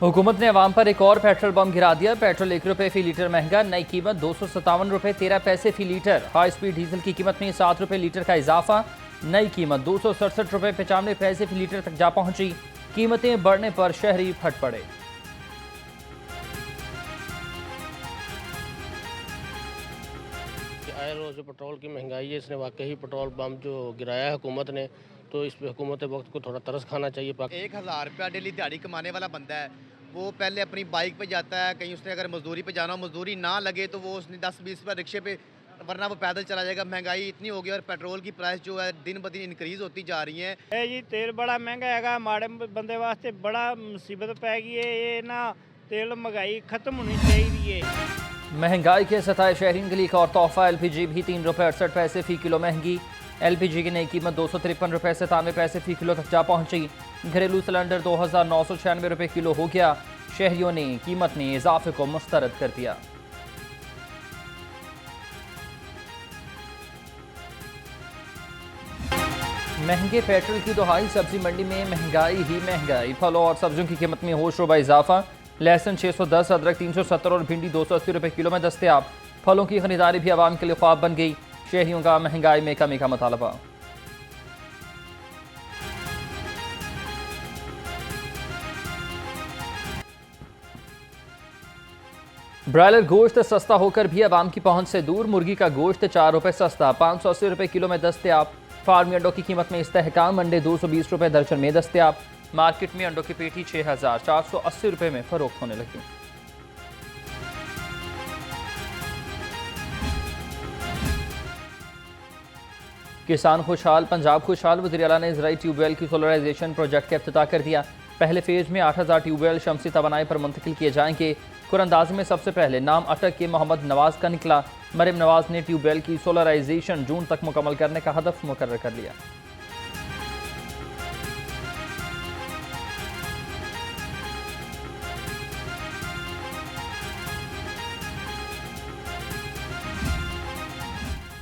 हुकूमत ने अवाम पर एक और पेट्रोल बम गिरा दिया। पेट्रोल ₹1 फी लीटर महंगा, नई कीमत ₹257.13 फी लीटर। हाई स्पीड डीजल की कीमत में ₹7 लीटर का इजाफा, नई कीमत ₹267.95 फी लीटर तक जा पहुंची। कीमतें बढ़ने पर शहरी फट पड़े। आए रोज जो पेट्रोल की महंगाई है, इसने वाकई ही पेट्रोल बम जो गिराया है हुकूमत ने, तो इस पे हुकूमत वक्त को थोड़ा तरस खाना चाहिए। 1,000 रुपया डेली दिहाड़ी कमाने वाला बंदा है, वो पहले अपनी बाइक पे जाता है, कहीं उसने अगर मजदूरी पे जाना हो, मजदूरी ना लगे तो वो उसने 10-20 रुपये रिक्शे पे, वरना वो पैदल चला जाएगा। महंगाई इतनी हो गई और पेट्रोल की प्राइस जो है दिन ब दिन इंक्रीज़ होती जा रही है। जी तेल बड़ा महंगा है, माड़े बंदे वास्ते बड़ा मुसीबत पै गई है। ये ना तेल महंगाई खत्म होनी चाहिए। महंगाई के सताए शहरीन के लिए एक और तोहफा। LPG भी ₹3.68 फी किलो महंगी। LPG की नई कीमत ₹253.97 फी किलो तक जा पहुंची। घरेलू सिलेंडर ₹2,996 किलो हो गया। शहरियों ने कीमत में इजाफे को मुस्तरद कर दिया। महंगे पेट्रोल की दुहाई, सब्जी मंडी में महंगाई ही महंगाई। फलों और सब्जियों की कीमत में होशरुबा इजाफा। लहसुन 610, अदरक 370 और भिंडी ₹280 किलो में दस्तयाब। फलों की खरीदारी भी आवाम के लिए ख्वाब बन गई। शहरियों का महंगाई में कमी का मुतालबा। ब्रायलर गोश्त सस्ता होकर भी आवाम की पहुंच से दूर। मुर्गी का गोश्त ₹4 सस्ता, ₹580 किलो में दस्तयाब। फार्मी अंडों की कीमत में इस्तेहकाम, अंडे ₹220 दर्जन में दस्तयाब। मार्केट में अंडों की पेटी ₹6,480 में फरोख्त होने लगी। किसान खुशहाल, पंजाब खुशहाल। वज़ीर आला ने ज़राई ट्यूबवेल की सोलराइजेशन प्रोजेक्ट का इफ्तिताह कर दिया। पहले फेज में 8,000 ट्यूबवेल शमसी तवानाई पर मुंतकिल किए जाएंगे। कुरंदाजी में सबसे पहले नाम अटक के मोहम्मद नवाज का निकला। मरियम नवाज ने ट्यूबवेल की सोलराइजेशन जून तक मुकम्मल करने का हदफ मुकर्रर कर लिया।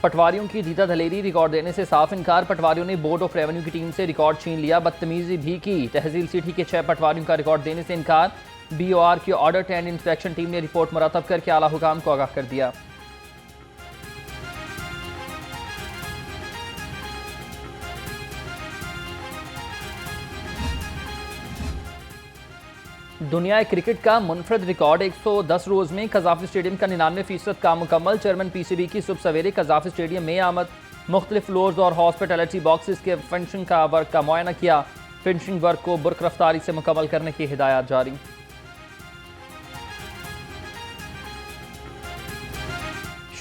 पटवारियों की दीदा दलेरी, रिकॉर्ड देने से साफ इनकार। पटवारियों ने बोर्ड ऑफ रेवेन्यू की टीम से रिकॉर्ड छीन लिया, बदतमीजी भी की। तहसील सिटी के 6 पटवारियों का रिकॉर्ड देने से इनकार। BOR की ऑडिट एंड इंस्पेक्शन टीम ने रिपोर्ट मुरतब करके आला हुकाम को आगाह कर दिया। दुनिया क्रिकेट का मुनफरद रिकॉर्ड, 110 रोज में कजाफी स्टेडियम का 99% काम मुकम्मल। चेयरमैन PCB की सुबह सवेरे कजाफी स्टेडियम में आमद। मुख्तलिफ फ्लोर्स और हॉस्पिटलिटी बॉक्सेस के फिनिशिंग का वर्क का मुआयना किया। फिनिशिंग वर्क को बुरक रफ्तारी से मुकम्मल करने की हिदायत जारी।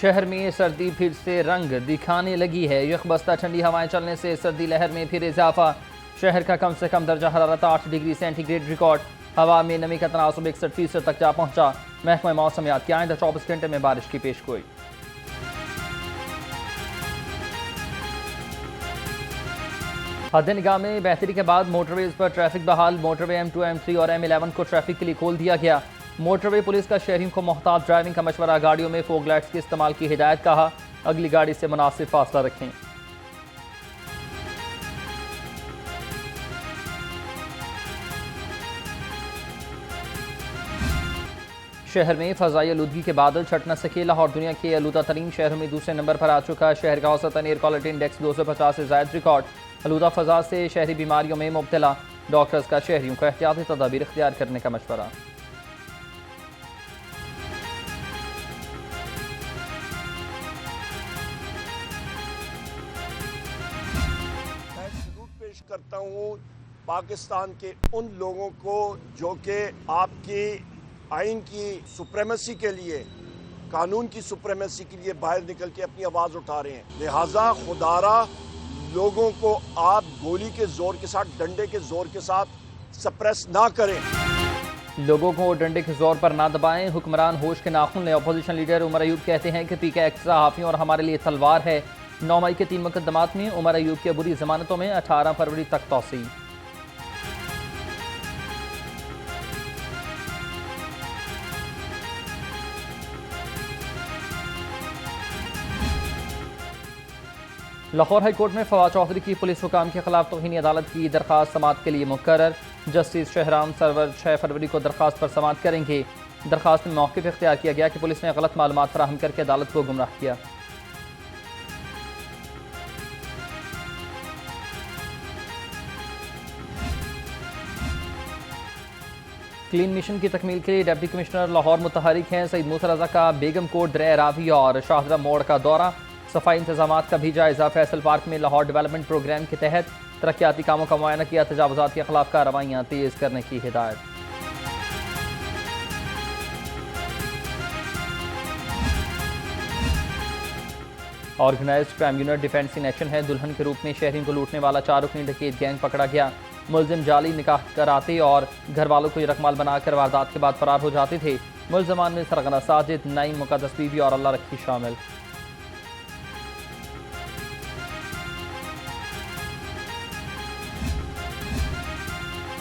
शहर में सर्दी फिर से रंग दिखाने लगी है। यकबस्ता ठंडी हवाएं चलने से सर्दी लहर में फिर इजाफा। शहर का कम से कम दर्जा हरारत 8 डिग्री सेंटीग्रेड रिकॉर्ड। हवा में नमी का तनासुब 61% तक जा पहुंचा। महकमा मौसमियात की आइंदा 24 घंटे में बारिश की पेशगोई। हद निगाह में बेहतरी के बाद मोटरवेज पर ट्रैफिक बहाल। मोटरवे M2, M3 और M11 को ट्रैफिक के लिए खोल दिया गया। मोटरवे पुलिस का शहरियों को मोहतात ड्राइविंग का मशवरा। गाड़ियों में फोग लाइट्स के इस्तेमाल की हिदायत, कहा अगली गाड़ी से मुनासिब फासला रखें। शहर में फ़ज़ाई आलूदगी के बादल छट न सके। लाहौर दुनिया के आलूदा तरीन शहरों में दूसरे नंबर पर आ चुका। शहर का औसतन एयर क्वालिटी इंडेक्स 250 से ज़ायद रिकॉर्ड। आलूदा फ़ज़ा से शहरी बीमारियों में मुब्तला। डॉक्टर्स का शहरियों को एहतियाती तदाबीर इख्तियार करने का मशवरा। मैं सलूट पेश करता हूँ पाकिस्तान के उन लोगों को जो कि आपकी आइन की सुप्रेमेसी के लिए, कानून की सुप्रेमेसी के लिए बाहर निकल के अपनी आवाज़ उठा रहे हैं। लिहाजा खुदारा लोगों को आप गोली के जोर के साथ, डंडे के जोर के साथ सप्रेस ना करें। लोगों को डंडे के जोर पर ना दबाएं। हुक्मरान होश के नाखून ले। अपोजिशन लीडर उमर अयूब कहते हैं कि PK एक्ट सहाफ़ियों और हमारे लिए तलवार है। 9 मई के 3 मुकदमात में उमर अयूब की अबूरी जमानतों में 18 फरवरी तक तौसी। लाहौर हाई कोर्ट में फवाद चौधरी की पुलिस हुकाम के खिलाफ तौहीन अदालत की दरख्वास्त समाअत के लिए मुकर्रर। जस्टिस शहराम सरवर 6 फरवरी को दरख्वास्त पर समाअत करेंगे। दरख्वास्त में मौके पर इख्तियार किया गया कि पुलिस ने गलत मालूमात फराहम करके अदालत को गुमराह किया। क्लीन मिशन की तकमील के लिए डिप्टी कमिश्नर लाहौर मुतहरिक हैं। सईद मूसा रजा का बेगम कोट, दरिया रावी और शाहजरा मोड़ का दौरा। सफाई इंतजाम का भी जायजा। फैसल पार्क में लाहौर डेवलपमेंट प्रोग्राम के तहत तरक्याती कामों का मुआयना किया। तजावुजात के खिलाफ कार्रवाइयाँ तेज करने की हिदायत। Organised crime unit defence in action है। दुल्हन के रूप में शहरियों को लूटने वाला 4 रुकनी डकैत गैंग पकड़ा गया। मुलजिम जाली निकाह कराते और घर वालों को रकमाल बनाकर वारदात के बाद फरार हो जाते थे। मुलजमान में सरगना साजिद, नईम, मुकद्दस बीबी और अल्लाह रखी शामिल।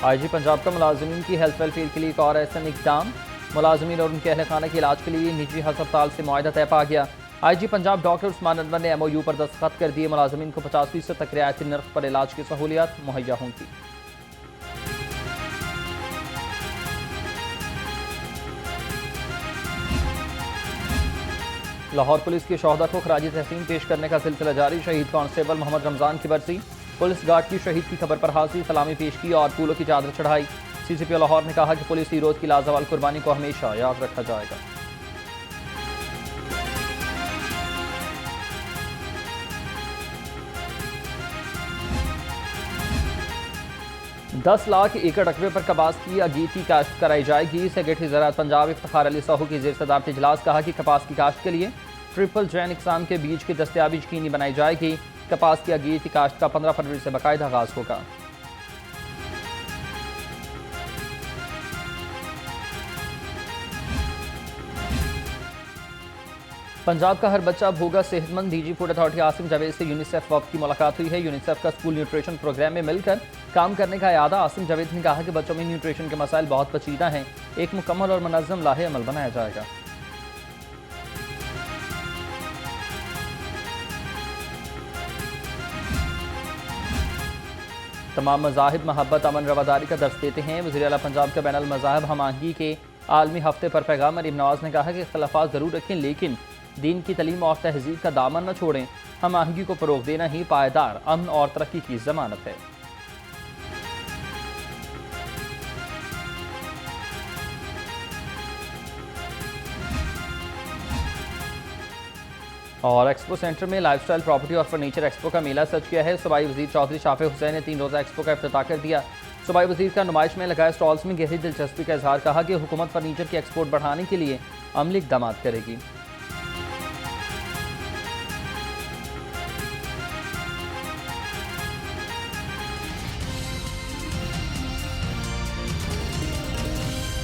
IG पंजाब का मुलाजमीन की हेल्थ वेलफेयर के लिए एक और अहम इकदाम। मुलाजमीन और उनके अहल खाना के इलाज के लिए निजी हस्पताल से मुआहदा तय पा गया। IG पंजाब डॉक्टर उस्मान अनवर ने MOU पर दस्तखत कर दिए। मुलाजमीन को 50% तक रियायती नर्ख पर इलाज की सहूलियत मुहैया होंगी। लाहौर पुलिस के शोहदा को खराजी तहसीन पेश करने का सिलसिला जारी। शहीद कांस्टेबल मोहम्मद रमजान की बरसी। पुलिस गार्ड की शहीद की खबर पर हाजिर सलामी पेश की और फूलों की चादर चढ़ाई। CCP लाहौर ने कहा कि पुलिस हीरोज की लाजवाल कुर्बानी को हमेशा याद रखा जाएगा। 10 लाख एकड़ रकबे पर कपास की अगेती काश्त कराई जाएगी। सेक्रेटरी ज़राअत पंजाब इफ्तिखार अली साहू की ज़ेर सदारत इजलास। कहा कि कपास की काश्त के लिए ट्रिपल जैन इकसाम के बीज की दस्तयाबी यकीनी बनाई जाएगी। कपास की अगेती काश्त का 15 फरवरी से बाकायदा आगाज होगा। पंजाब का हर बच्चा भोगा सेहतमंद। DG food authority Asim Javed से यूनिसेफ वक्त की मुलाकात हुई है। यूनिसेफ का स्कूल न्यूट्रिशन प्रोग्राम में मिलकर काम करने का इरादा। आसिम जावेद ने कहा कि बच्चों में न्यूट्रिशन के मसाइल बहुत पेचीदा हैं। एक मुकम्मल और मुनज़्ज़म लाहे अमल बनाया जाएगा। तमाम मज़ाहिब मोहब्बत, अमन, रवादारी का दर्स देते हैं। वज़ीर आला पंजाब का बैनुल मज़ाहिब हमआहंगी के आलमी हफ्ते पर पैगाम मरीम नवाज ने कहा कि इख्तिलाफ़ात ज़रूर रखें लेकिन दीन की तलीम और तहजीब का दामन न छोड़ें। हमआहंगी को फ़रोग़ देना ही पायदार अमन और तरक्की की ज़मानत है। और एक्सपो सेंटर में लाइफस्टाइल, प्रॉपर्टी और फर्नीचर एक्सपो का मेला सज किया है। सूबाई वज़ीर चौधरी शाफे हुसैन ने 3 रोज़ा एक्सपो का इफ्तिताह कर दिया। सूबाई वज़ीर का नुमाइश में लगाए स्टॉल्स में गहरी दिलचस्पी का इजहार। कहा कि हुकूमत फर्नीचर की एक्सपोर्ट बढ़ाने के लिए अमली इक़दामात करेगी।